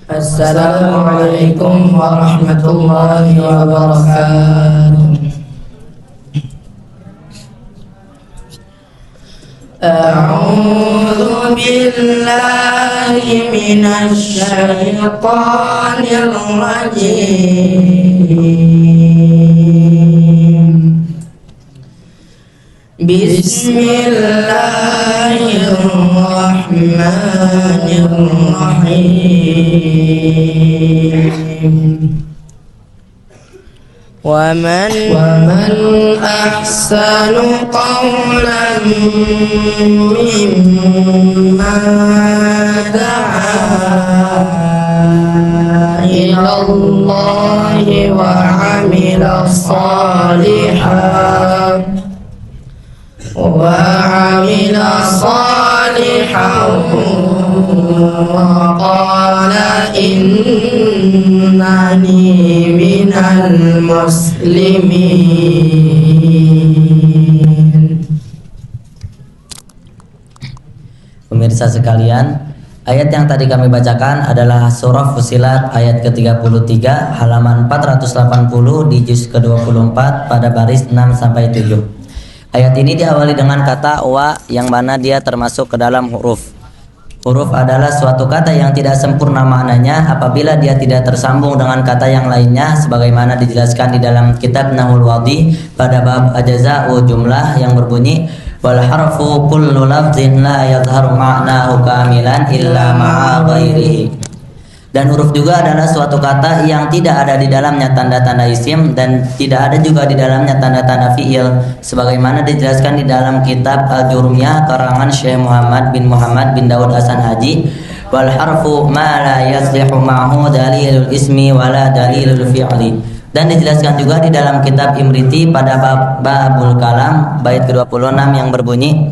Assalamualaikum warahmatullahi wabarakatuh. A'udzu billahi minasy syaithanir rajim. Bismillahirrahmanirrahim. Wa man ahsanu qawlan mimman da'a ila Allahi wa 'amila shalihan wa qala innani minal muslimin. Pemirsa sekalian, ayat yang tadi kami bacakan adalah surah Fussilat ayat ke-33 halaman 480 di juz ke-24 pada baris 6 sampai 7. Ayat ini diawali dengan kata wa yang mana dia termasuk ke dalam huruf. Huruf adalah suatu kata yang tidak sempurna maknanya apabila dia tidak tersambung dengan kata yang lainnya sebagaimana dijelaskan di dalam kitab Nahwul Wadhi pada bab ajza'u jumlah yang berbunyi wal harfu kullu lafzin la yadhharu ma'nahu kamilan illa ma'a ghairihi. Dan huruf juga adalah suatu kata yang tidak ada di dalamnya tanda-tanda isim dan tidak ada juga di dalamnya tanda-tanda fi'il sebagaimana dijelaskan di dalam kitab Al-Jurmiyah karangan Syekh Muhammad bin Daud Hasan Haji. Wal harfu ma la yaslihu ma'hu dalilul ismi wala dalilul fi'li. Dan dijelaskan juga di dalam kitab Imriti pada babul kalam bait ke-26 yang berbunyi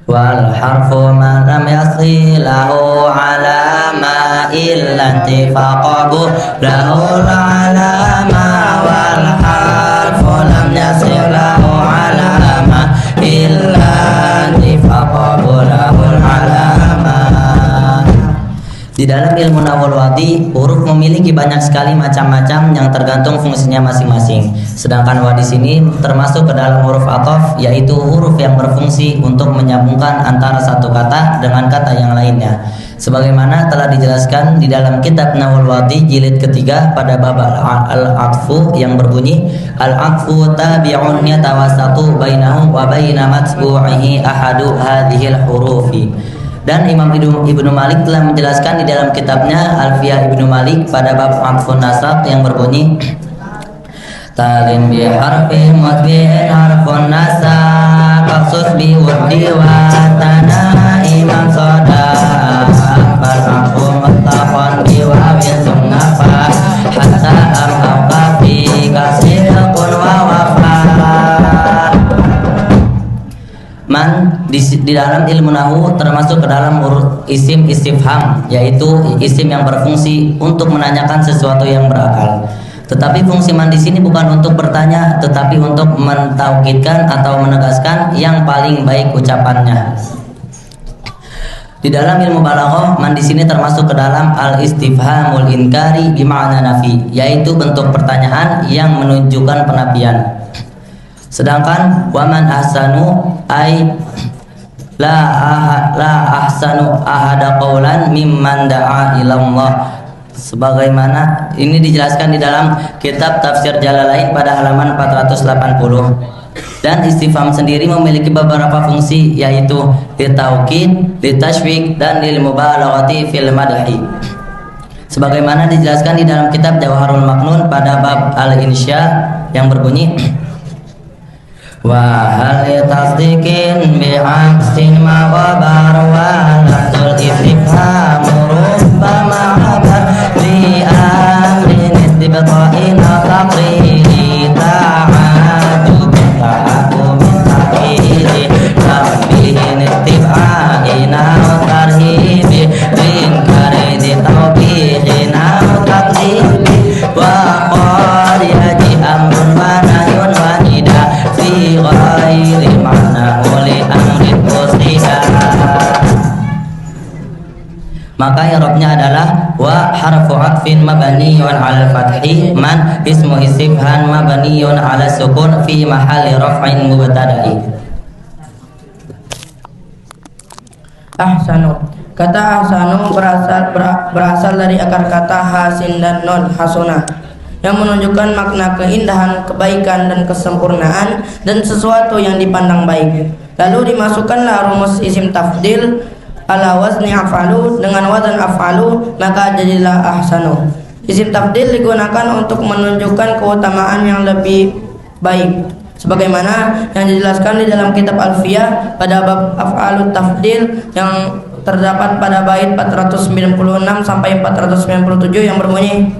wal harfu ma lam yasilahu alama illa intifaqahu lahu alama wal harfu lam yasilahu alama illa intifaqahu lahu alama. Di dalam ilmu Nahwul Wadhi, huruf memiliki banyak sekali macam-macam yang tergantung fungsinya masing-masing. Sedangkan wa di sini termasuk ke dalam huruf athof, yaitu huruf yang berfungsi untuk menyambungkan antara satu kata dengan kata yang lainnya. Sebagaimana telah dijelaskan di dalam kitab Nahwul Wadhi jilid ketiga pada bab al-atfu yang berbunyi al-atfu tabi'un yatawassatu bainahu wa baina matbu'ihi ahadu hadhil hurufi. Dan Imam Ibnu Malik telah menjelaskan di dalam kitabnya Alfiyah Ibnu Malik pada bab atfun nasab yang berbunyi talin bi harfi mutbi'in harfun nasab khusus bi wuddi wa tanah imam soda far'afu mutlaqan bi wawin sunnafa hatta am fi kasir kun wa wafa. Man di dalam ilmu nahwu termasuk ke dalam isim istifham, yaitu isim yang berfungsi untuk menanyakan sesuatu yang berakal. Tetapi fungsi man di sini bukan untuk bertanya, tetapi untuk mentaukidkan atau menegaskan yang paling baik ucapannya. Di dalam ilmu balaghah, man di sini termasuk ke dalam al-istifhamul inkari bi ma'na nafi, yaitu bentuk pertanyaan yang menunjukkan penafian. Sedangkan waman ahsanu ay la ahsanu ahada qaulan mimman da'a ila Allah. Sebagaimana ini dijelaskan di dalam kitab Tafsir Jalalain pada halaman 480. Dan istifham sendiri memiliki beberapa fungsi, yaitu litaukid, litashwik, dan lil mubalaghati fil madhi. Sebagaimana dijelaskan di dalam kitab Jawharul Maknun pada bab al-insya yang berbunyi wa hal tasdiqin bi aksin ma wabar wa latul istifham rubbama habar li amrin istibqa'in taqriri ta'adu ta'akum ta'ili tabihin istibqa'in tarhibi ringkari di tawbihin taqlibi wa qad yaji amrun wa nahyun wa nida fi ghairi ma'na li amrin musliha. Maka i'rabnya adalah wa harfu atfin mabniyun 'alal fathi man ismu istifham mabniyun 'ala sukun fi mahalli raf'in mubtada'i. Ahsanu. Kata ahsanu berasal dari akar kata hasin dan nun hasuna, yang menunjukkan makna keindahan, kebaikan dan kesempurnaan dan sesuatu yang dipandang baik. Lalu dimasukkanlah rumus isim tafdil ala wazni af'alu dengan wazan af'alu, maka jadilah ahsanu. Isim tafdil digunakan untuk menunjukkan keutamaan yang lebih baik, sebagaimana yang dijelaskan di dalam kitab Alfiyah pada bab af'alut tafdil yang terdapat pada bait 496 sampai 497 yang berbunyi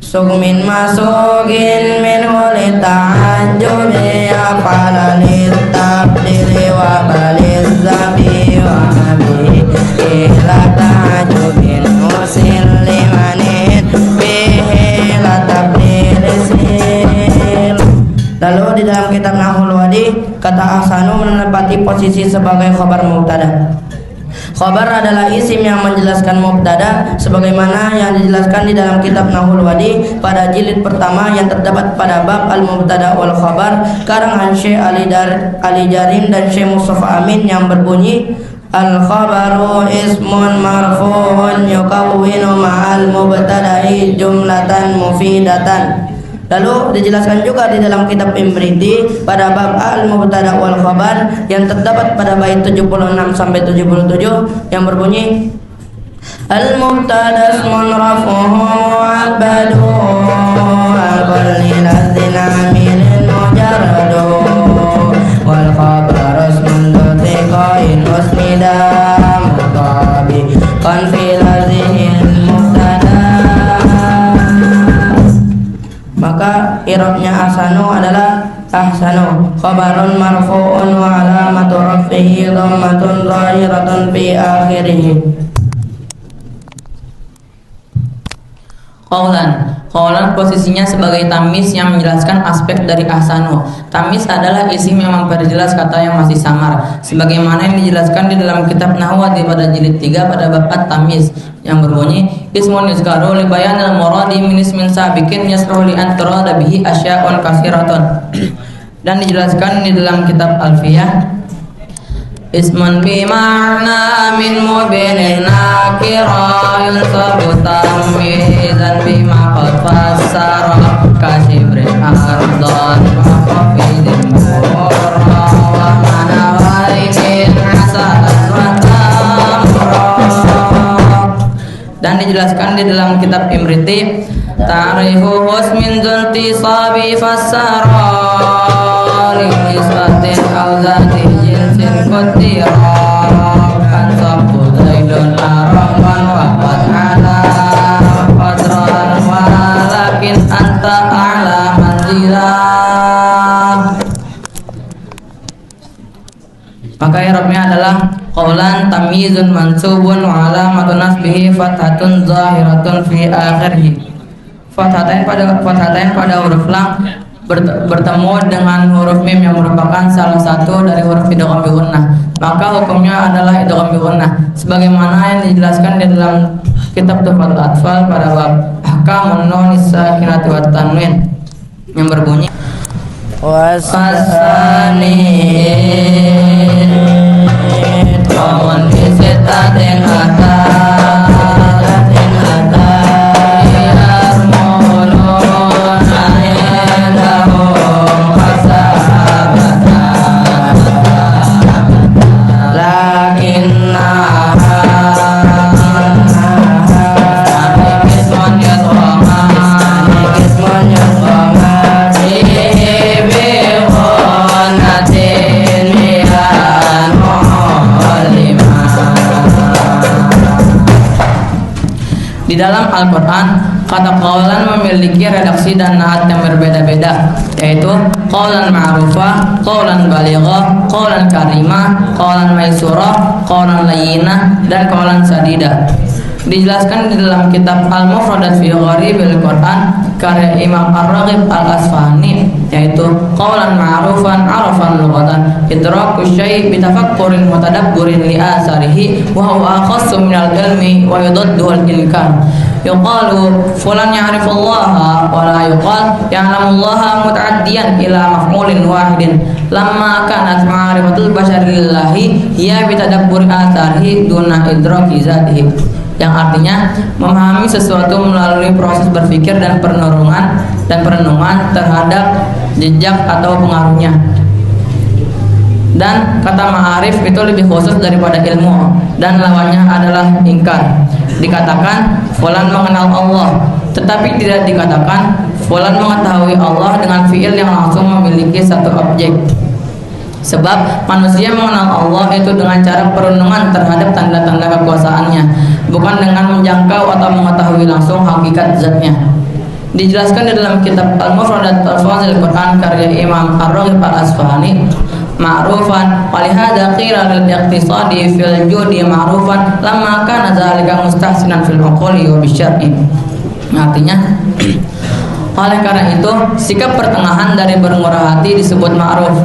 sugmin masukin min wali ta'ajjubi af'ala litabdili wa balizabi wa nabi ila ta'ajjubin usil limanit bihi la tabdili sil. Lalu di dalam kitab Nahul Wadi, kata ahsanu menempati posisi sebagai khabar mubtada. Khabar adalah isim yang menjelaskan mubtada, sebagaimana yang dijelaskan di dalam kitab Nahul Wadi pada jilid pertama yang terdapat pada bab al-mubtada wal khabar karangan Syekh Ali Jarim dan Syekh Mustafa Amin yang berbunyi al-khabaru ismun marfu'un yukawwinu ma'al mubtada'i jumlatan mufidatan. Lalu dijelaskan juga di dalam kitab Imriti pada bab al-mubtada wal khabar yang terdapat pada bait 76 sampai 77 yang berbunyi al-mubtada ismun rafuhu abadu al-kulli lazina milin mujarradu wal khabar ismun dutiqain usnida mutabi kan fil azihil mubtada. Maka i'rabnya ahsanu adalah ahsanu khabarun marfu'un wa alamatu raf'ihi dhammatun zahiratun fi akhirih. Qaulan posisinya sebagai tamis yang menjelaskan aspek dari ahsanu. Tamis adalah isim yang memperjelas kata yang masih samar, sebagaimana yang dijelaskan di dalam kitab Nahwati pada jilid 3 pada bab at-tamis yang berbunyi ismun yuzkaru li bayanil muradi min ismin sabiqin yasruhu li an turada bihi asya'un katsiratun. Dan dijelaskan di dalam kitab Alfiyah ismun bi ma'na min mubinin nakira yunsabu tamizan bima qad fassara kasibrin ardon wa qafidin murra wa mana wainin asalan wa tamra. Dan dijelaskan di dalam kitab Imriti ta'rifu husmin zunti sabi fassara li isbatin au zati jinsin qutira kan sabu zaidun araman wa qad ala qadran walakin anta a'la manzilah. Maka i'rabnya adalah qaulan tamyizun mansubun wa alamatun nasbihi fathatun zahiratun fi akhirih. Fathatain pada huruf lam bertemu dengan huruf mim yang merupakan salah satu dari huruf idgham bi gunnah, maka hukumnya adalah idgham bi gunnah sebagaimana yang dijelaskan di dalam kitab Tuhfatul Atfal pada bab ahkamun nun sakinati wat tanwin yang berbunyi wasani qamun bi sittatin Di dalam Al-Quran, kata qaulan memiliki redaksi dan nahat yang berbeda-beda, yaitu qaulan ma'rufah, qaulan balighah, qaulan karimah, qaulan maisurah, qaulan layyinah, dan qaulan sadidah. Dijelaskan di dalam kitab Al-Mufradat fi Gharibil Quran karya Imam Ar-Raghib Al-Asfahani, yaitu qaulan ma'rufan 'arafan lughatan idraku syai' bi tafakkurin wa tadabburin li asarihi wa huwa akhassu minal ilmi wa yudaddu al-inkar. Yuqalu fulan ya'rifullaha wa la yuqal ya'lamullaha muta'addiyan ila maf'ulin wahidin lamma kanat ma'rifatul bashari lillahi hiya bi tadabburi asarihi duna idraki zatihi, yang artinya memahami sesuatu melalui proses berpikir dan perenungan terhadap jejak atau pengaruhnya. Dan kata ma'arif itu lebih khusus daripada ilmu, dan lawannya adalah ingkar. Dikatakan fulan mengenal Allah, tetapi tidak dikatakan fulan mengetahui Allah dengan fiil yang langsung memiliki satu objek. Sebab manusia mengenal Allah itu dengan cara perenungan terhadap tanda-tanda kekuasaannya, bukan dengan menjangkau atau mengetahui langsung hakikat zatnya. Dijelaskan di dalam kitab Al-Mufradat Al-Fazil Quran karya Imam Ar-Raghib Al-Asfahani, ma'rufan walihada qila lil iqtisadi fil judi ma'rufan lamma kana dzalika mustahsinan fil uquli wa bisyar'i. Artinya oleh karena itu sikap pertengahan dari bermurah hati disebut ma'ruf,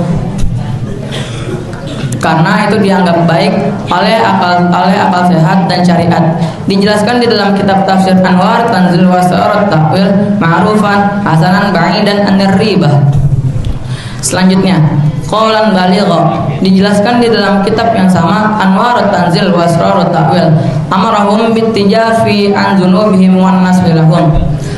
karena itu dianggap baik oleh akal sehat dan syariat. Dijelaskan di dalam kitab Tafsir Anwar Tanzil wa Sa'arat Ta'wil ma'rufan hasanan ba'idan anir ribah. Selanjutnya qaulan baligha, dijelaskan di dalam kitab yang sama Anwar Tanzil wa Sa'arat Ta'wil amarahum bittijafi an dzunubihim wan nasfi lahum.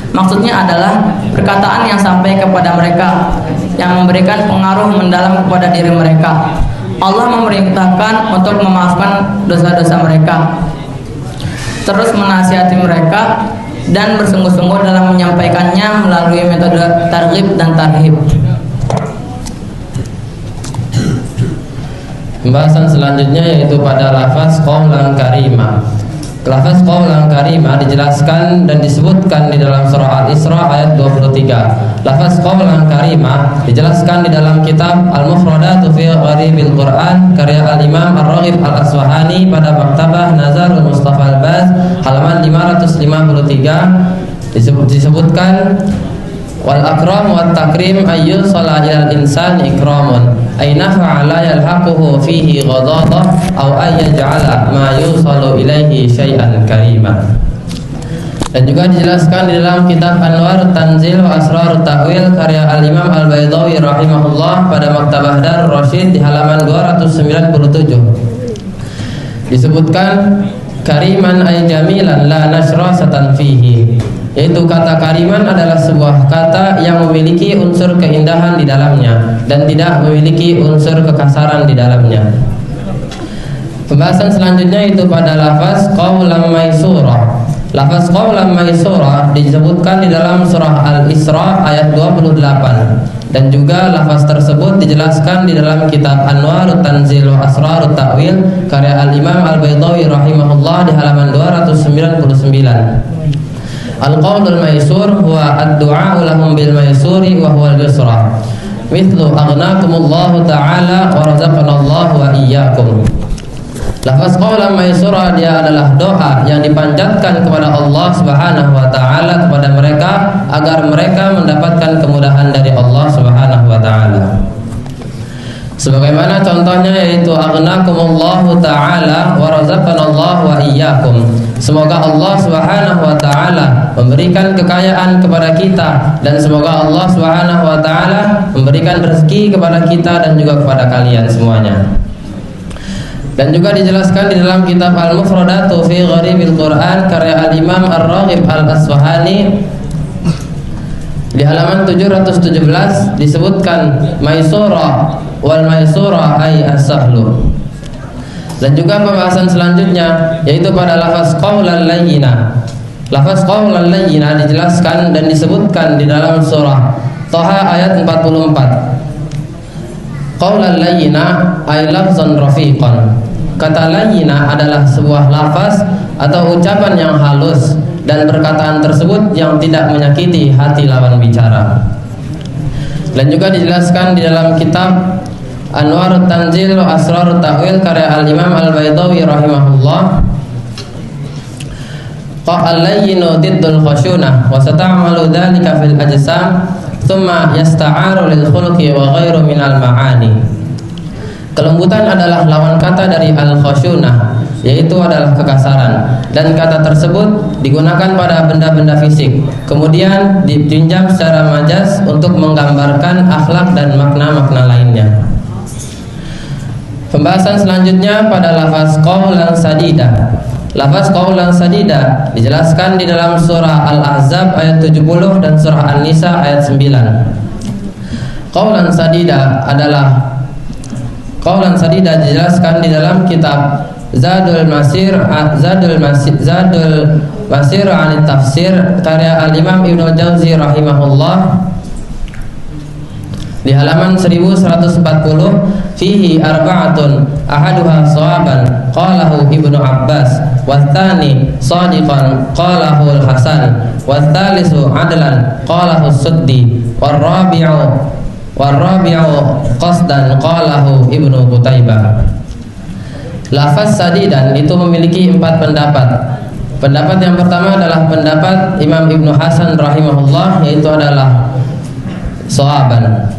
Maksudnya adalah perkataan yang sampai kepada mereka, yang memberikan pengaruh mendalam kepada diri mereka. Allah memerintahkan untuk memaafkan dosa-dosa mereka, terus menasihati mereka dan bersungguh-sungguh dalam menyampaikannya melalui metode targhib dan tarhib. Pembahasan selanjutnya yaitu pada lafaz qaulan karimah. Lafaz qaulan karimah dijelaskan dan disebutkan di dalam surah Al-Isra ayat 23. Lafaz qaulan karimah dijelaskan di dalam kitab Al-Mufradat fi Gharibil Quran karya Al-Imam Ar-Raghib Al-Asfahani pada Maktabah Nazarul Mustafa Al-Baz halaman 553. Disebutkan wal akram wat takrim ayyu sala ilal insan ikramun aina fa'ala yalhaquhu fihi ghadada aw ayyaj'ala ma yusalu ilaihi syai'an karima. Dan juga dijelaskan di dalam kitab Anwar Tanzil wa Asrar Ta'wil karya Al-Imam Al-Baydawi rahimahullah pada Maktabah Darur Rasyid di halaman 297. Disebutkan kariman ay jamilan la nasrasatan fihi, yaitu kata kariman adalah sebuah kata yang memiliki unsur keindahan di dalamnya dan tidak memiliki unsur kekasaran di dalamnya. Pembahasan selanjutnya itu pada lafaz qaulan maisurah. Lafaz qaulan maisurah disebutkan di dalam surah Al-Isra ayat 28, dan juga lafaz tersebut dijelaskan di dalam kitab Anwar Tanzil wa Asrar Ta'wil karya Al-Imam Al-Baydawi rahimahullah di halaman 299. Al-qaulul maisur huwa ad-du'a lahum bil maisuri wa huwa al-yusra. Mithlu aghnaakumullahu ta'ala wa razaqanallahu wa iyyakum. Lafaz qaulan maisura dia adalah doa yang dipanjatkan kepada Allah Subhanahu wa taala kepada mereka agar mereka mendapatkan kemudahan dari Allah Subhanahu wa taala. Sebagaimana contohnya yaitu aghnaakumullahu ta'ala wa razaqanallahu wa iyyakum. Semoga Allah Subhanahu wa taala memberikan kekayaan kepada kita, dan semoga Allah Subhanahu wa taala memberikan rezeki kepada kita dan juga kepada kalian semuanya. Dan juga dijelaskan di dalam kitab Al-Mufradatu fi Gharibil Quran karya Al-Imam Ar-Raghib Al-Asfahani di halaman 717 disebutkan maisura wal maisura ay as-sahlu. Dan juga pembahasan selanjutnya yaitu pada lafaz qaulan layyina. Lafaz qaulan layyina dijelaskan dan disebutkan di dalam surah Thaha ayat 44. Qaulan layyina ay lafzan rafiqan. Kata layyina adalah sebuah lafaz atau ucapan yang halus dan perkataan tersebut yang tidak menyakiti hati lawan bicara. Dan juga dijelaskan di dalam kitab Anwar Tanzil wa Asrar Ta'wil karya Al-Imam Al-Baydawi rahimahullah al-layyinu diddul khasyunah wa sata'malu dzalika fil ajsam thumma yasta'aru lil khuluqi wa ghairu minal ma'ani. Kelembutan adalah lawan kata dari al-khasyunah, yaitu adalah kekasaran, dan kata tersebut digunakan pada benda-benda fisik, kemudian dipinjam secara majaz untuk menggambarkan akhlak dan makna-makna lainnya. Pembahasan selanjutnya pada lafaz qaulan sadida. Lafaz qaulan sadida dijelaskan di dalam surah Al-Ahzab ayat 70 dan surah An-Nisa ayat 9. Qaulan sadida dijelaskan di dalam kitab Zadul Masir Anit Tafsir karya Al-Imam Ibnu Jauzi rahimahullah di halaman 1140. Fihi arba'atun ahaduha shawaban qalahu Ibnu Abbas watsani shadiqan qalahu Al-Hasan watsalisu adlan qalahu Suddi warrabi'u qasdan qalahu Ibnu Qutaibah. Lafaz sadidan itu memiliki 4 pendapat. Pendapat yang pertama adalah pendapat Imam Ibnu Hasan rahimahullah, yaitu adalah shawaban.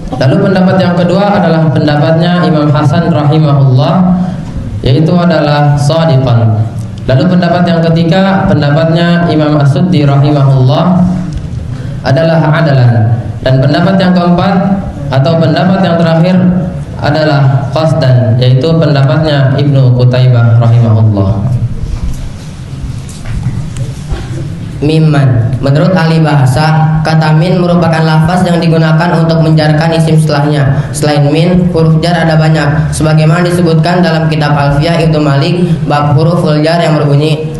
Lalu pendapat yang kedua adalah pendapatnya Imam Hasan rahimahullah, yaitu adalah shadiqan. Lalu pendapat yang ketiga pendapatnya Imam As-Suddi rahimahullah adalah adalan. Dan pendapat yang keempat atau pendapat yang terakhir adalah qasdan, yaitu pendapatnya Ibnu Qutaibah rahimahullah. Mimman. Menurut ahli bahasa, kata min merupakan lafaz yang digunakan untuk menjarkan isim setelahnya. Selain min, huruf jar ada banyak, sebagaimana disebutkan dalam kitab Alfiyah Ibnu Malik bab huruful jar yang berbunyi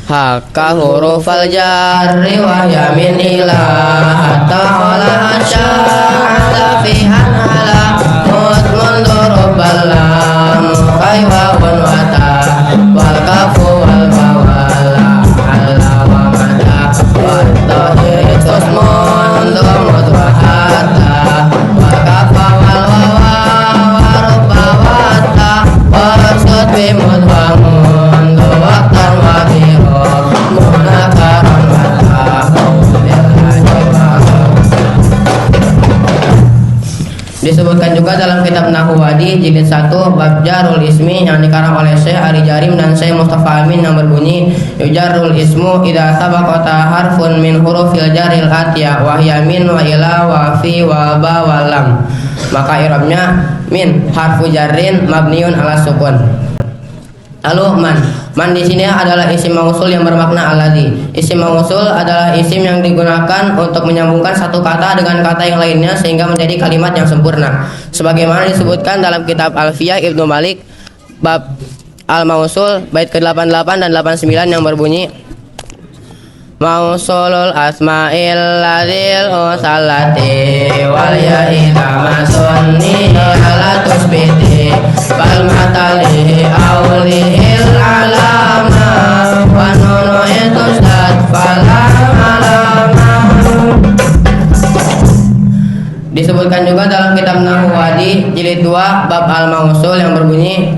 haka hurufal jarri wa yamin ila hatta wala sya'ata fihan ala mutmun durubal lam kaiwawun wata wal kafu wal bawala ala wa mata wa tohitus mundumut wa hatta wa kafa wal wawa wa rubba wata wa sud bimut wa mundu waktan wa biru munakaran wata disebutkan juga dalam kitab Nahwadi jilid 1 bab jarul ismi yang dikarang oleh Syekh Ari Jarim dan Syekh Mustafa Amin yang berbunyi yujarrul ismu idza sabaqata harfun min hurufil jaril atiyah wa hiya min wa ila wa fi wa ba wa lam. Maka i'rabnya min harfu jarrin mabniun ala sukun. Lalu man di sini adalah isim mausul yang bermakna alladzi. Isim mausul adalah isim yang digunakan untuk menyambungkan satu kata dengan kata yang lainnya sehingga menjadi kalimat yang sempurna. Sebagaimana disebutkan dalam kitab Alfiyah Ibnu Malik bab al-mausul bait ke-88 dan 89 yang berbunyi mausulul asma'il ladzil usallati wal ya'ida masunni ala tusbiti bal matalihi awlihil alama wa nunu itusdat falam alama. Disebutkan juga dalam kitab Nahwadi jilid 2 bab al-mausul yang berbunyi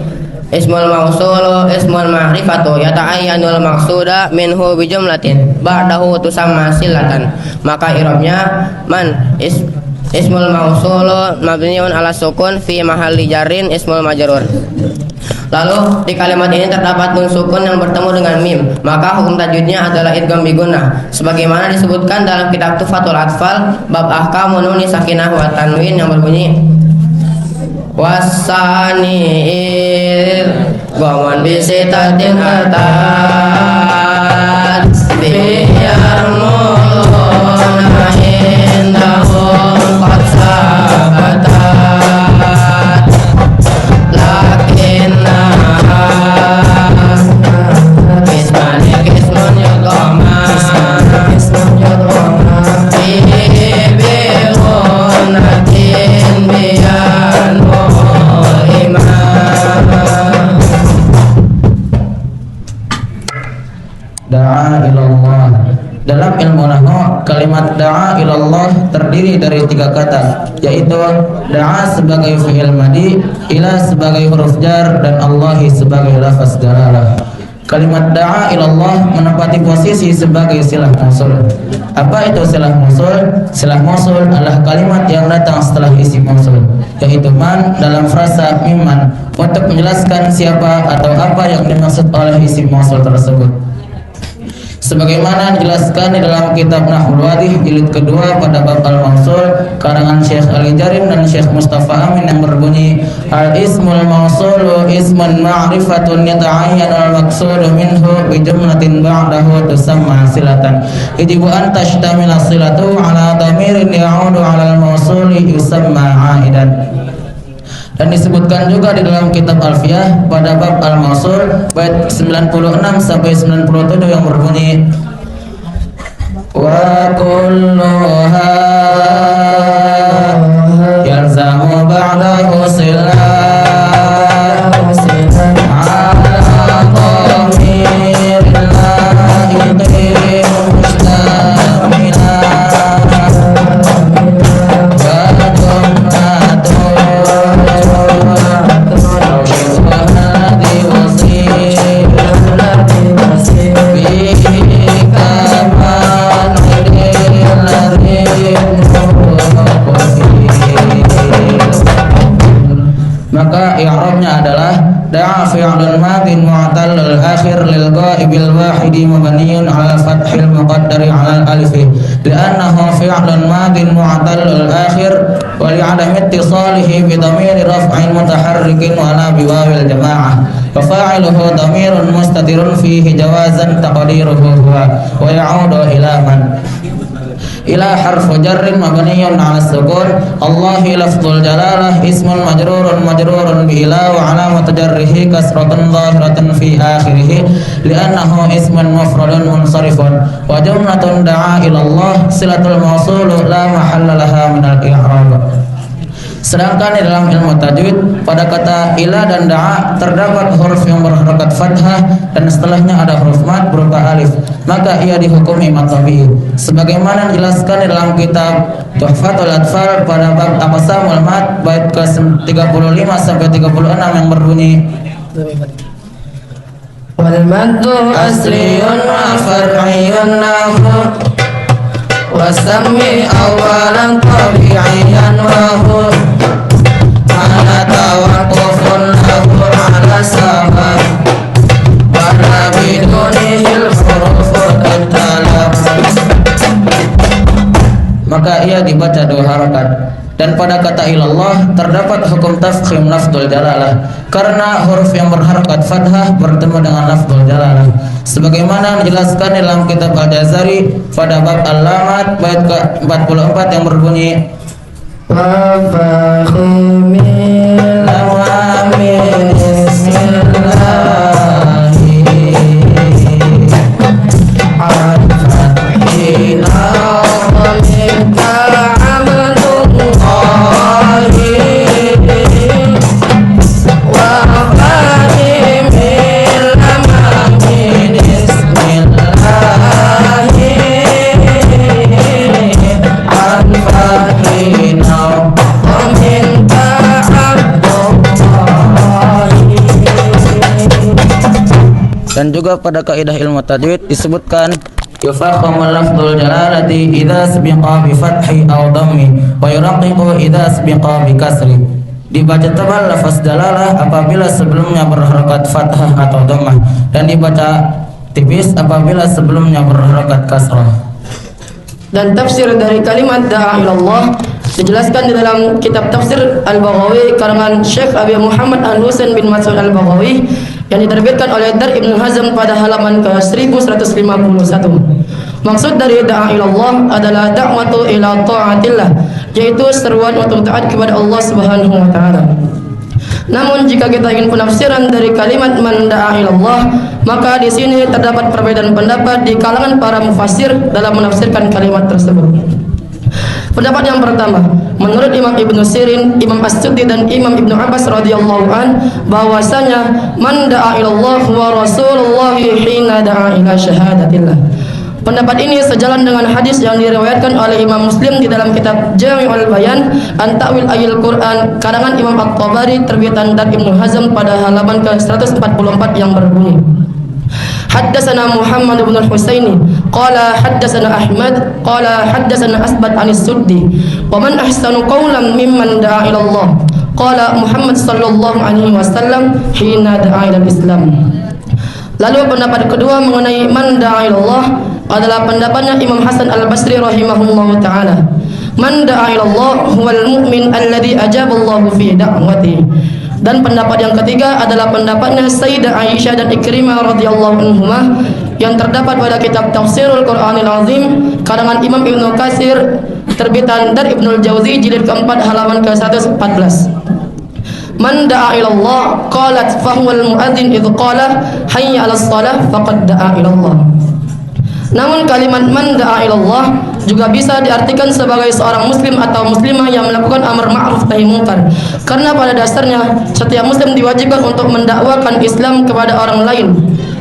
ismul mausulu ismul ma'rifatu yata'ayyanul maqsuda minhu bijumlatin ba'dahu tusamma silatan. Maka i'rabnya man ismul mausulu mabniun ala sukun fi mahalli jarrin ismul majrur. Lalu di kalimat ini terdapat nun sukun yang bertemu dengan mim, maka hukum tajwidnya adalah idgham bi gunnah sebagaimana disebutkan dalam kitab Tuhfatul Atfal bab ahkamun nun sakinah wa tanwin yang berbunyi wasani'il gomon bisitatin atat biar muluna indahum qad sabatat lakinna kismani kismun yudhoma ibihunatin bian da'a ilallah. Dalam ilmu nahwu, kalimat da'a ilallah terdiri dari 3 kata, yaitu da'a sebagai fi'il madi, ila sebagai huruf jar, dan Allahi sebagai lafaz dalalah. kalimat da'a ilallah menempati posisi sebagai silah mausul. Apa itu silah mausul? Silah mausul adalah kalimat yang datang setelah isim mausul, yaitu man dalam frasa mimman, untuk menjelaskan siapa atau apa yang dimaksud oleh isim mausul tersebut. Sebagaimana dijelaskan di dalam kitab Nahwul Wadih jilid kedua pada bab al-mausul karangan Syekh Ali Jarim dan Syekh Mustafa Amin yang berbunyi al-ismul mausulu ismun ma'rifatun yata'ayyan al-maqsudu minhu bi jumlatin ba'dahu tusamma silatan yajibu an tashtamila silatu ala dhamirin ya'udu ala al-mausuli yusamma aidan. Dan disebutkan juga di dalam kitab Alfiyah pada bab al-mausul bait 96 sampai 97 yang berbunyi wa kulluha yalzamu ba'dahu silah ala dhamirin lahiqin mustamila maka i'rabnya adalah da'a fi'lun madin mu'tallul akhir lil ghaibil wahidi mabniun 'ala fathil muqaddari 'ala al-alif li'annahu fi'lun madin mu'tallul akhir wa li'adami ittisalihi bi dhamiri raf'in mutaharrikin wa la bi wawil jamaa'ah wa fa'iluhu dhamirun mustatirun fihi jawazan taqdiruhu huwa wa ya'udu ila man ila harfu jarrin mabniyun 'ala sukun Allahi lafdzul jalalah ismun majrurun bi ila wa 'alamat jarrihi kasratun dhahiratun fi akhirih li'annahu ismun mufradun munsharifun wa jumlatun da'a ila Allah silatul mausul la mahalla laha min al-i'rab. Sedangkan di dalam ilmu tajwid pada kata ila dan da'a terdapat huruf yang berharakat fathah dan setelahnya ada huruf mad berupa alif, maka ia dihukumi mad tabi'i sebagaimana dijelaskan di dalam kitab Tuhfatul Atfal pada bab aqsamul mad bait ke-35 sampai 36 yang berbunyi wal maddu asliyun wa far'iyun nahu wasammi awalan tabi'iyan wa hu ala tawaqqufun lahu ala sabab wa bidunihil hurufu tatalab. Maka ia dibaca dua harakat. Dan pada kata ilallah terdapat hukum tafkhim lafdzul jalalah karena huruf yang berharakat fathah bertemu dengan lafdzul jalalah sebagaimana dijelaskan dalam kitab Al-Jazari pada bab al-lamat bait ke-44 yang berbunyi wa fakhimil awamin bismillahi al-fathina dan juga pada kaidah ilmu tajwid disebutkan yufakhamul lafdzul jalalati idza sabiqa bi fathi aw dhammi wa yuraqiqu idza sabiqa bi kasri. Dibaca tebal lafaz jalalah apabila sebelumnya berharakat fathah atau dhammah dan dibaca tipis apabila sebelumnya berharakat kasrah. Dan tafsir dari kalimat da'a ilallah dijelaskan di dalam kitab tafsir Al-Baghawi karangan Syekh Abi Muhammad Al-Husain bin Mas'ud Al-Baghawi yang diterbitkan oleh Dar Ibn Hazm pada halaman ke-1151. Maksud dari da'a ilallah adalah da'watu ila ta'atillah, yaitu seruan untuk taat kepada Allah Subhanahu wa taala. Namun jika kita ingin penafsiran dari kalimat man da'a ilallah, maka di sini terdapat perbedaan pendapat di kalangan para mufassir dalam menafsirkan kalimat tersebut. Pendapat yang pertama, menurut Imam Ibnu Sirin, Imam As-Suddi dan Imam Ibnu Abbas radhiyallahu an, bahwasanya man da'a ilallah wa Rasulullah hina da'a ila syahadatillah. Pendapat ini sejalan dengan hadis yang diriwayatkan oleh Imam Muslim di dalam kitab Jami'ul Bayan an Ta'wil Ayil Quran karangan Imam At-Tabari terbitan Dar Ibnu Hazm pada halaman ke-144 yang berbunyi حدثنا محمد بن الحسين قال حدثنا أحمد قال حدثنا أثبت عن السدي ومن أحسن قولا ممن دعا إلى الله قال محمد صلى الله عليه وسلم حين دعا إلى الإسلام. Lalu pendapat kedua mengenai man da'a ilallah adalah pendapatnya Imam Hasan Al-Basri rahimahullahu taala. Man da'a ilallah huwal mu'min alladhi ajaballahu fi da'wati. Dan pendapat yang ketiga adalah pendapatnya Sayyidah Aisyah dan Ikrimah radhiyallahu anhumah yang terdapat pada kitab Tafsirul Qur'anil Azim karangan Imam Ibnu Katsir terbitan dari Ibnul Jauzi jilid keempat halaman ke-114. Man da'a ilallah qalat fahuwal muadzin idh qala hayya 'alas shalah faqad da'a ilallah. Namun kalimat man da'a ilallah juga bisa diartikan sebagai seorang muslim atau muslimah yang melakukan amar ma'ruf nahi munkar. Karena pada dasarnya setiap muslim diwajibkan untuk mendakwakan Islam kepada orang lain,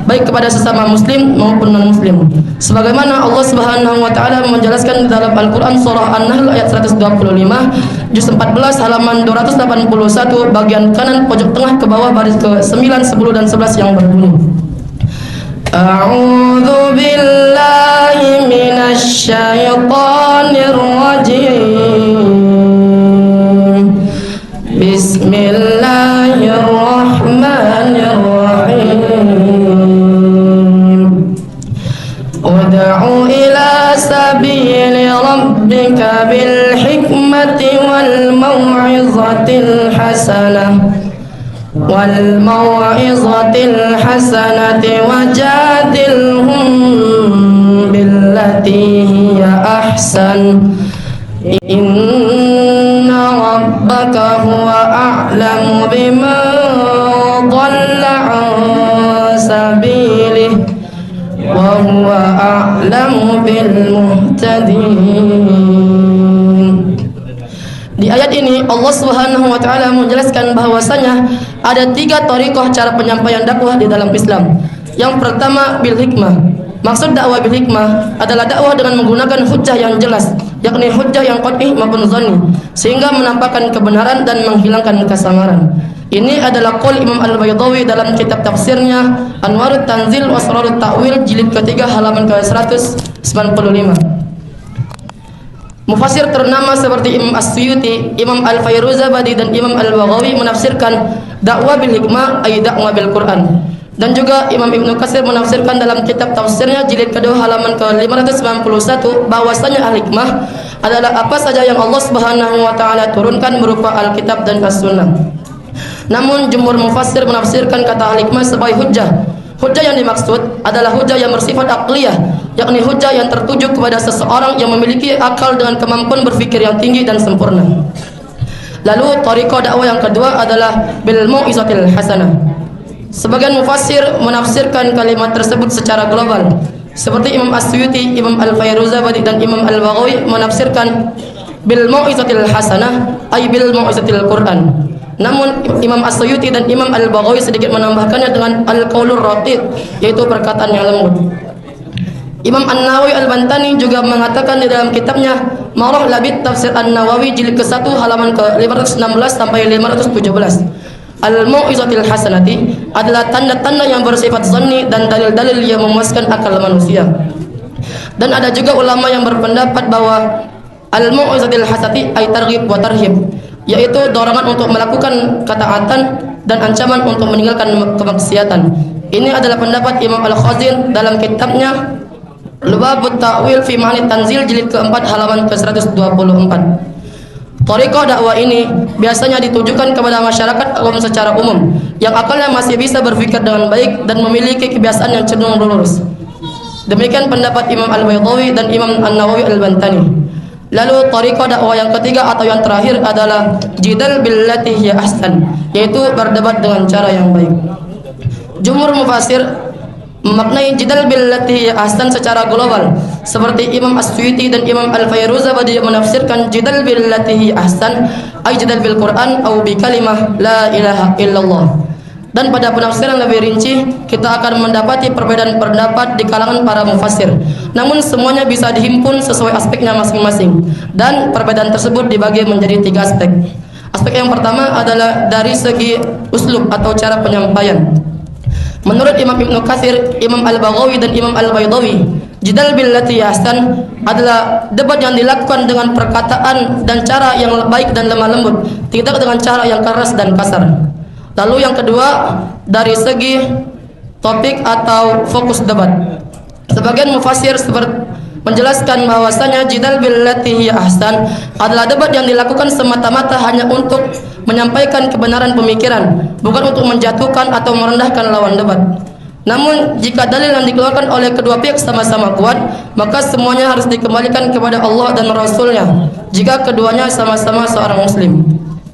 baik kepada sesama muslim maupun non muslim. Sebagaimana Allah Subhanahu wa taala menjelaskan di dalam Al-Qur'an surah An-Nahl ayat 125, juz 14 halaman 281 bagian kanan pojok tengah ke bawah baris ke-9, 10 dan 11 yang berbunyi A'udzu billahi minasy syaithanir rajim. Bismillahirrahmanirrahim. Ud'u ila sabili rabbika bil hikmati wal mau'izatil hasanah والموعظة الحسنة وجادلهم بالتي هي أحسن إن ربك هو أعلم بمن ضل عن سبيله وهو أعلم بالمهتدين. Di ayat ini Allah Subhanahu wa taala menjelaskan bahwasanya ada 3 thariqah cara penyampaian dakwah di dalam Islam. Yang pertama bil hikmah. Maksud dakwah bil hikmah adalah dakwah dengan menggunakan hujjah yang jelas, yakni hujjah yang qat'i maupun dhanni, sehingga menampakkan kebenaran dan menghilangkan kesamaran. Ini adalah qaul Imam Al-Baydawi dalam kitab tafsirnya Anwarut Tanzil wa Asrarut Ta'wil jilid ketiga halaman ke-195. Mufassir ternama seperti Imam As-Suyuti, Imam Al-Fairuzabadi dan Imam Al-Baghawi menafsirkan dakwah bil hikmah ay dakwah bil Quran. Dan juga Imam Ibnu Katsir menafsirkan dalam kitab tafsirnya jilid kedua halaman ke-591 bahwasanya al-hikmah adalah apa saja yang Allah Subhanahu wa taala turunkan berupa Alkitab dan As-Sunnah. Namun jumhur mufassir menafsirkan kata al-hikmah sebagai hujjah. Hujjah yang dimaksud adalah hujjah yang bersifat aqliyah, yakni hujjah yang tertuju kepada seseorang yang memiliki akal dengan kemampuan berfikir yang tinggi dan sempurna. Lalu thariqah dakwah yang kedua adalah bil mau'izatil hasanah. Sebagian mufassir menafsirkan kalimat tersebut secara global, seperti Imam As-Suyuti, Imam Al-Fairuzabadi dan Imam Al-Baghawi menafsirkan bil mau'izatil hasanah ay bil mau'izatil Quran. Namun Imam As-Suyuti dan Imam Al-Baghawi sedikit menambahkannya dengan al-qaulur raqiq, yaitu perkataan yang lembut. Imam An-Nawawi Al-Bantani juga mengatakan di dalam kitabnya Marah Labid Tafsir An-Nawawi jilid ke-1 halaman ke-516 sampai 517. Al-mau'izatil hasanati adalah tanda-tanda yang bersifat zanni dan dalil-dalil yang memuaskan akal manusia. Dan ada juga ulama yang berpendapat bahwa al-mau'izatil hasanati ay targhib wa tarhib, yaitu dorongan untuk melakukan ketaatan dan ancaman untuk meninggalkan kemaksiatan. Ini adalah pendapat Imam Al-Khazin dalam kitabnya Lubabut Ta'wil fi Ma'ani Tanzil jilid ke-4 halaman ke-124. Thariqah dakwah ini biasanya ditujukan kepada masyarakat umum secara umum yang akalnya masih bisa berpikir dengan baik dan memiliki kebiasaan yang cenderung lurus. Demikian pendapat Imam Al-Baydawi dan Imam An-Nawawi Al-Bantani. Lalu thariqah dakwah yang ketiga atau yang terakhir adalah jidal billati hiya ahsan, yaitu berdebat dengan cara yang baik. Jumhur mufassir memaknai jidal billati hiya ahsan secara global, seperti Imam As-Suyuti dan Imam Al-Fairuzabadi menafsirkan jidal billati hiya ahsan ay jidal bil Quran atau bi kalimah la ilaha illallah. Dan pada penafsiran lebih rinci kita akan mendapati perbedaan pendapat di kalangan para mufassir. Namun semuanya bisa dihimpun sesuai aspeknya masing-masing. Dan perbedaan tersebut dibagi menjadi 3 aspek. Aspek yang pertama adalah dari segi uslub atau cara penyampaian. Menurut Imam Ibnu Katsir, Imam Al-Baghawi dan Imam Al-Baydawi, jidal billati ahsan adalah debat yang dilakukan dengan perkataan dan cara yang baik dan lemah lembut, tidak dengan cara yang keras dan kasar. Lalu yang kedua, dari segi topik atau fokus debat. Sebagian mufassir menjelaskan bahwasanya jidal billati hiya ahsan adalah debat yang dilakukan semata-mata hanya untuk menyampaikan kebenaran pemikiran, bukan untuk menjatuhkan atau merendahkan lawan debat. Namun jika dalil yang dikeluarkan oleh kedua pihak sama-sama kuat, maka semuanya harus dikembalikan kepada Allah dan Rasulnya jika keduanya sama-sama seorang muslim.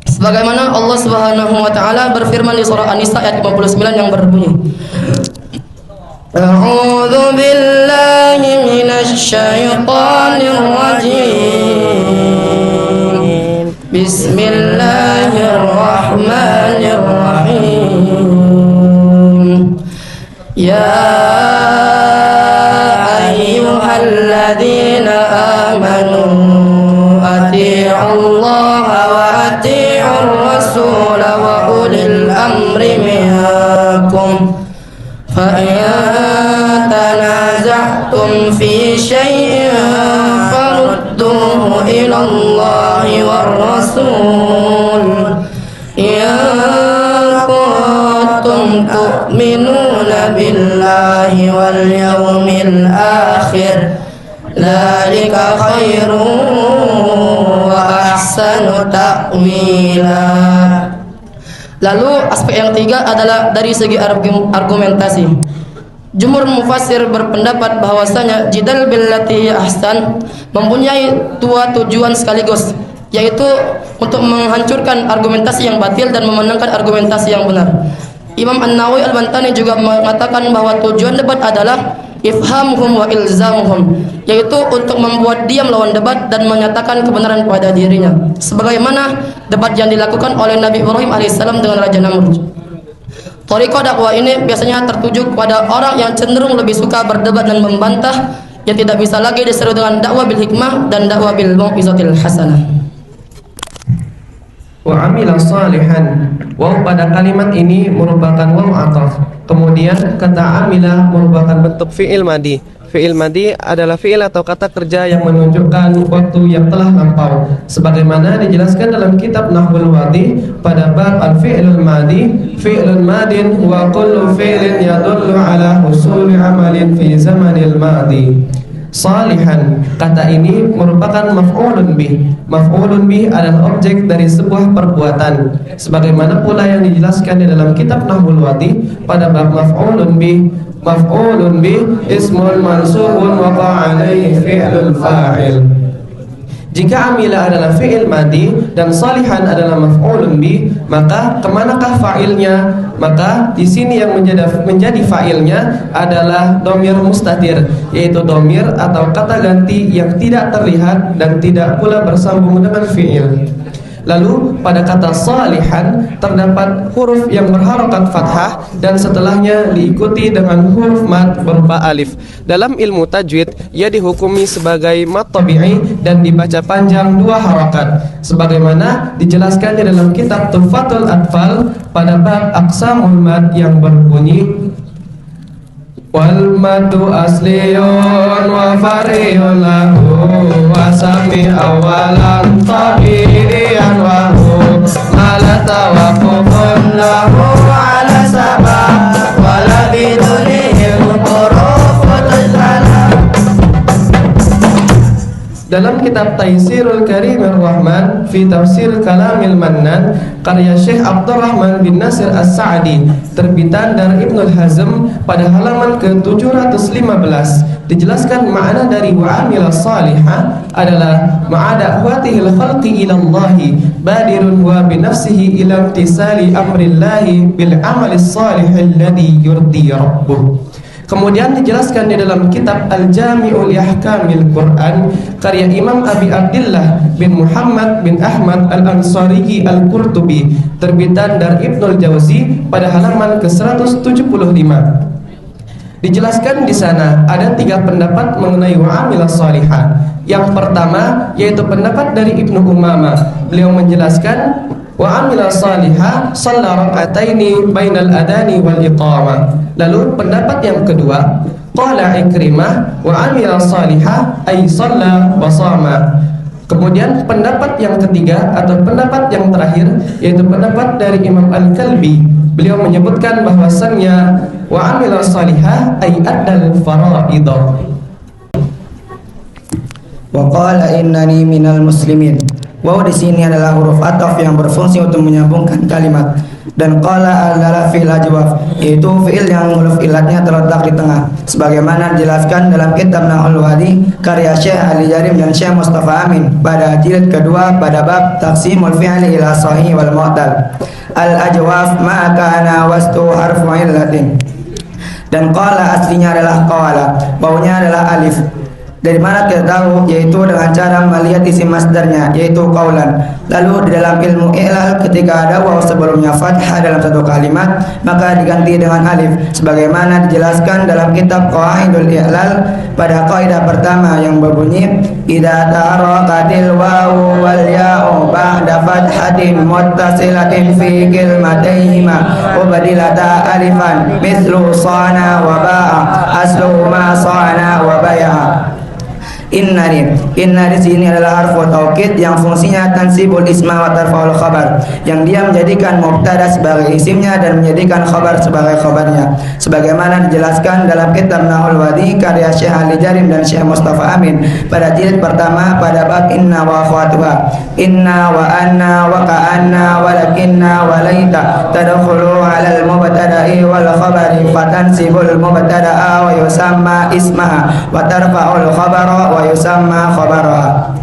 Sebagaimana Allah Subhanahu wa taala berfirman di surah An-Nisa ayat 59 yang berbunyi, A'udzu billahi minasy syaithanir rajim. Bismillahirrahmanirrahim. Ya ayyuhalladzina amanu atii'ullaha wa atii'ur rasul wa ulil amri minkum. Fa in tanaza'tum fi syai'in farudduhu ila Allahi war rasul in kuntum tu'minuna billahi wal yawmil akhir dzalika khairun wa ahsanu ta'wila. Lalu aspek yang ketiga adalah dari segi argumentasi. Jumhur mufassir berpendapat bahwasanya jidal billati ahsan mempunyai dua tujuan sekaligus, yaitu untuk menghancurkan argumentasi yang batil dan memenangkan argumentasi yang benar. Imam An-Nawawi Al-Bantani juga mengatakan bahwa tujuan debat adalah ifhamuhum wa ilzamuhum, yaitu untuk membuat diam lawan debat dan menyatakan kebenaran pada dirinya, sebagaimana debat yang dilakukan oleh Nabi Ibrahim alaihissalam dengan Raja Namrud. Thariqah dakwah ini biasanya tertuju kepada orang yang cenderung lebih suka berdebat dan membantah, yang tidak bisa lagi diseru dengan dakwah bil hikmah dan dakwah bil mau'izatil hasanah. Wa amila salihan. Waw pada kalimat ini merupakan waw ataf. Kemudian kata amila merupakan bentuk fi'il madi. Fi'il madi adalah fi'il atau kata kerja yang menunjukkan waktu yang telah lampau, sebagaimana dijelaskan dalam kitab Nahwul Wadi pada bab al-fi'lul madi, fi'lun madin wa kullu fi'lin yadullu ala husuli amalin fi zamanil madi. Salihan, kata ini merupakan maf'ulun bih. Maf'ulun bih adalah objek dari sebuah perbuatan, sebagaimana pula yang dijelaskan di dalam kitab Nahwul Wadi pada bab maf'ulun bih. Maf'ulun bih ismun mansubun waqa'a alaihi fi'lul fa'il. Jika amila adalah fi'il madi dan salihan adalah maf'ulun bih, maka kemanakah fa'ilnya? Maka di sini yang menjadi fa'ilnya adalah domir mustatir, yaitu domir atau kata ganti yang tidak terlihat dan tidak pula bersambung dengan fi'il. Lalu pada kata salihan terdapat huruf yang berharokat fathah dan setelahnya diikuti dengan huruf mad berupa alif. Dalam ilmu tajwid ia dihukumi sebagai mad tabi'i dan dibaca panjang dua harokat, sebagaimana dijelaskan di dalam kitab Tuhfatul Atfal pada bab aqsamul mad yang berbunyi wal madu asliyun wa fariyun lahu wa sami awalan tabi'iyan wa hu malata wa kufun lahu ala sabah wala bidunihim hurufut salam. Dalam kitab Taisirul Karimir Rahman fi Tafsir Kalamil Mannan karya Syekh Abdurrahman bin Nasir As-Sa'di terbitan dari Ibnul Hazm pada halaman ke-715 dijelaskan makna dari wa'amila salihah adalah ma'ada'watihil khalqi ilallahi badirun wa binafsihi ila imtisali amrillahi bil amalis salihil ladhi yurdi rabbuh. Kemudian dijelaskan di dalam kitab Al-Jami'ul Yahkamil Quran karya Imam Abi Abdillah bin Muhammad bin Ahmad Al-Ansari Al-Qurtubi terbitan dari Ibnul Jauzi pada halaman ke-175. Dijelaskan di sana ada 3 pendapat mengenai wa'amilah salihah. Yang pertama yaitu pendapat dari Ibnu Umamah. Beliau menjelaskan wa amila salihah shalla raka'ataini bainal adani wal iqamah. Lalu pendapat yang kedua, qala Ikrimah wa amila salihah ay shalla wa shama. Kemudian pendapat yang ketiga atau pendapat yang terakhir yaitu pendapat dari Imam Al-Kalbi. Beliau menyebutkan bahwasannya wa amila salihah ay addal faraidah. Wa qala innani minal muslimin. Waw di sini adalah huruf ataf yang berfungsi untuk menyambungkan kalimat. Dan qala adalah fi'il ajwaf, yaitu fi'il yang huruf ilatnya terletak di tengah, sebagaimana dijelaskan dalam kitab Nahul Wadi karya Syekh Ali Jarim dan Syekh Mustafa Amin pada jilid kedua pada bab taqsimul fi'li ila sahih wal mu'tal. Al ajwaf ma kana wastu harfu illatin. Dan qala aslinya adalah qala, wawnya adalah alif. Dari mana kita tahu? Yaitu dengan cara melihat isim masdarnya, yaitu qaulan. Lalu di dalam ilmu i'lal ketika ada waw sebelumnya fathah dalam satu kalimat maka diganti dengan alif, sebagaimana dijelaskan dalam kitab Qawaidul I'lal pada kaidah pertama yang berbunyi idza ta'araqatil wawu wal ya'u ba'da fathatin muttasilatin fi kilmataihima ubadilata alifan mislu sana wa ba'a aslu ma sana wa bai'a. Inna di sini adalah harfu taukid yang fungsinya tansibul isma wa tarfa'ul khabar, yang dia menjadikan mubtada sebagai isimnya dan menjadikan khabar sebagai khabarnya, sebagaimana dijelaskan dalam kitab Nahul Wadi karya Syekh Ali Jarim dan Syekh Mustafa Amin pada jilid pertama pada bab inna wa akhwatuha. Inna wa anna wa ka'anna walakinna wa laita tadkhulu 'alal mubtada'i wal khabari fatansibul mubtada'a wa yusamma ismaha wa tarfa'ul khabara wa yusamma khabaraha.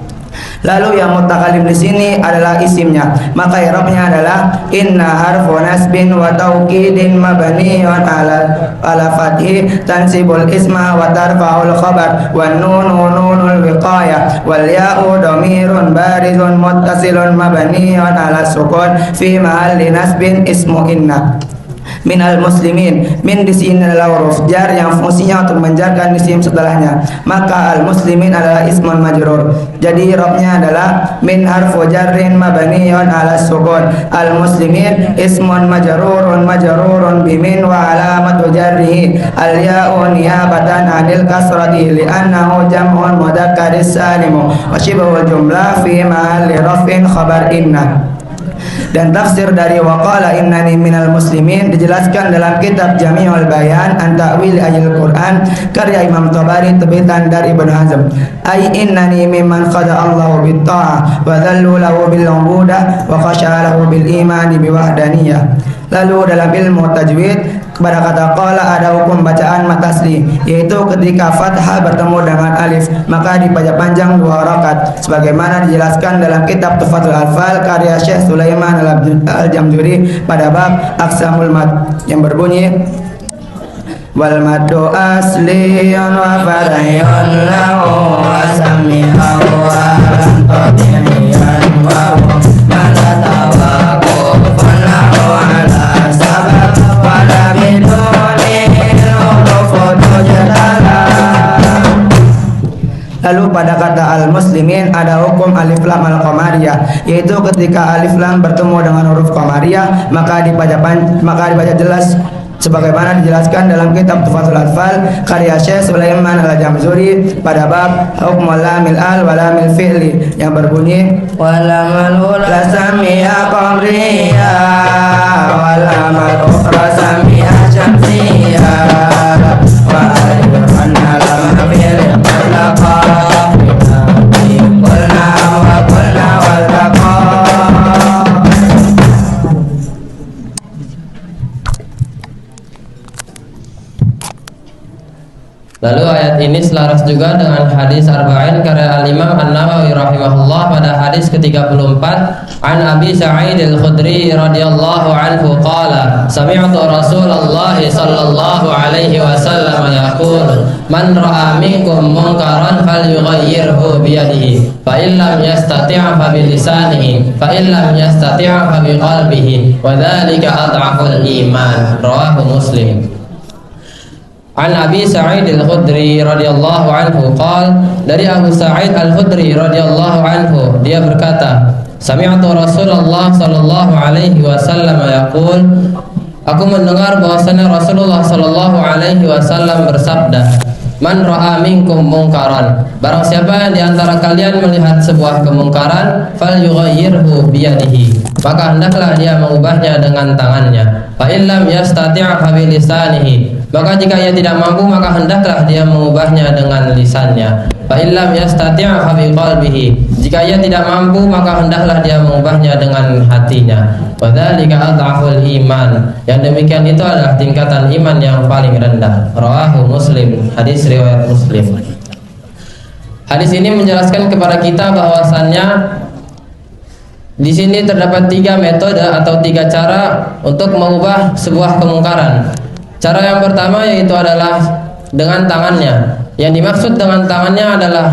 Lalu yang mutakalim di sini adalah isimnya, maka i'rabnya adalah inna harfu nasbin wa taukidin mabniun ala fathi tansibul isma wa tarfa'ul khabar wan nunu nunul wiqayah wal ya'u dhamirun barizun muttasilun mabniun ala sukun fi mahalli nasbin ismu inna. Minal muslimin, min di sini adalah huruf jar yang fungsinya untuk menjarkan isim setelahnya, maka al muslimin adalah ismun majrur. Jadi i'rabnya adalah min harfu jarrin mabniun ala sukun. Al muslimin ismun majrurun bimin wa alamatu jarrihi al ya'u niyabatan anil kasrati li'annahu jam'un mudzakkar salim wa shibhul jumlah fi mahalli raf'in khabar inna. Dan tafsir dari waqala innani minal muslimin dijelaskan dalam kitab Jami'ul Bayan an Ta'wil Ayil Quran karya Imam Tabari tebitan dari Ibnu Hazm. Ai innani mimman qada Allahu bit ta'ah wa dhallu lahu bil ubudah wa khasya lahu bil imani bi wahdaniyah. Lalu dalam ilmu tajwid pada kata qala ada hukum bacaan mad asli, yaitu ketika fathah bertemu dengan alif maka dibaca panjang 2 rakaat, sebagaimana dijelaskan dalam kitab Tufatul Alfal karya Syekh Sulaiman Al-Jamzuri pada bab aqsamul mad yang berbunyi wal maddu asliyun wa farayun lahu wa sami'ahu wa tabi'an wa Lalu pada kata al-muslimin ada hukum alif lam al-qamariyah, yaitu ketika alif lam bertemu dengan huruf qamariyah maka dibaca jelas sebagaimana dijelaskan dalam kitab Tufatul Atfal karya Syekh Sulaiman Al-Jamzuri pada bab hukmul lamil al wa lamil fi'li yang berbunyi walamal la sami'a qamriya walamal ukhra sami'a syamsiya wa ayyuhanna lam fi'l qalaqa Lalu ayat ini selaras juga dengan hadis Arba'in karya Al-Imam An-Nawawi rahimahullah pada hadis ke-34 an Abi Sa'id Al-Khudri radhiyallahu anhu qala sami'tu Rasulullah sallallahu alaihi wasallam yaqul man ra'a minkum munkaran falyughayyirhu bi yadihi fa in lam yastati' fa bi lisanihi fa in lam yastati' fa bi qalbihi wa dzalika adhaful iman rawahu Muslim. An Abi Sa'id Al-Khudri radhiyallahu anhu qala dari Abu Sa'id Al-Khudri radhiyallahu anhu dia berkata Sami'tu Rasulullah sallallahu alaihi wasallam yaqul, aku mendengar bahwasanya Rasulullah sallallahu alaihi wasallam bersabda, man ra'a minkum mungkaran, barang siapa yang di antara kalian melihat sebuah kemungkaran, falyughayyirhu biyadihi, maka hendaklah dia mengubahnya dengan tangannya. Fa illam yastati' fa bilisanihi, maka jika ia tidak mampu maka hendaklah dia mengubahnya dengan lisannya. Fa illam yastati' fa biqalbihi, jika ia tidak mampu maka hendaklah dia mengubahnya dengan hatinya. Wa dzalika adhaful iman, yang demikian itu adalah tingkatan iman yang paling rendah. Rawahu Muslim, hadis riwayat Muslim. Hadis ini menjelaskan kepada kita bahwasannya di sini terdapat 3 metode atau 3 cara untuk mengubah sebuah kemungkaran. Cara yang pertama yaitu adalah dengan tangannya. Yang dimaksud dengan tangannya adalah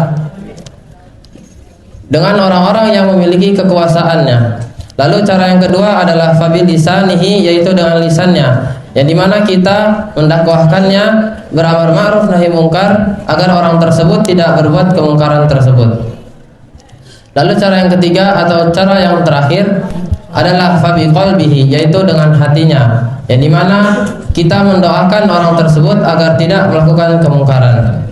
dengan orang-orang yang memiliki kekuasaannya. Lalu cara yang kedua adalah fabilisanihi, yaitu dengan lisannya, yang dimana kita mendakwahkannya beramar ma'ruf nahi mungkar agar orang tersebut tidak berbuat kemungkaran tersebut. Lalu cara yang ketiga atau cara yang terakhir adalah fabiqalbihi, yaitu dengan hatinya, yang dimana kita mendoakan orang tersebut agar tidak melakukan kemungkaran.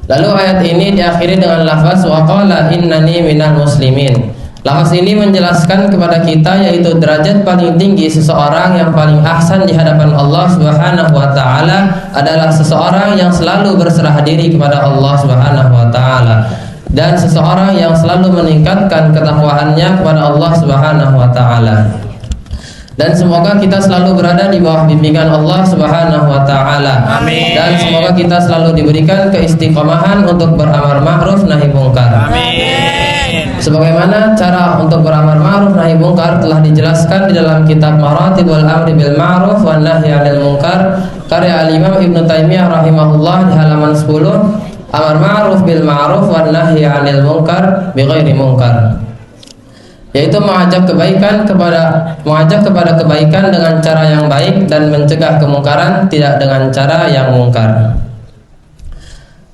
Lalu ayat ini diakhiri dengan lafaz wa qala innani minal muslimin. Lafaz ini menjelaskan kepada kita yaitu derajat paling tinggi seseorang yang paling ahsan di hadapan Allah Subhanahu wa taala adalah seseorang yang selalu berserah diri kepada Allah Subhanahu wa taala, dan seseorang yang selalu meningkatkan ketakwaannya kepada Allah Subhanahu wa taala. Dan semoga kita selalu berada di bawah bimbingan Allah Subhanahu wa taala. Amin. Dan semoga kita selalu diberikan keistiqomahan untuk beramar ma'ruf nahi mungkar. Amin. Sebagaimana cara untuk beramar ma'ruf nahi mungkar telah dijelaskan di dalam kitab Maratibul Amri bil Ma'ruf wan Nahyi 'anil Munkar karya Al-Imam Ibnu Taimiyah rahimahullah di halaman 10. Amar ma'ruf bil ma'ruf wan nahyi 'anil munkar bighairi munkar, yaitu mengajak kepada kebaikan dengan cara yang baik dan mencegah kemungkaran tidak dengan cara yang mungkar.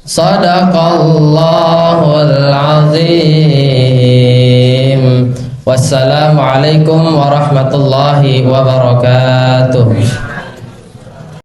Shadaqallahul azim. Wassalamualaikum warahmatullahi wabarakatuh.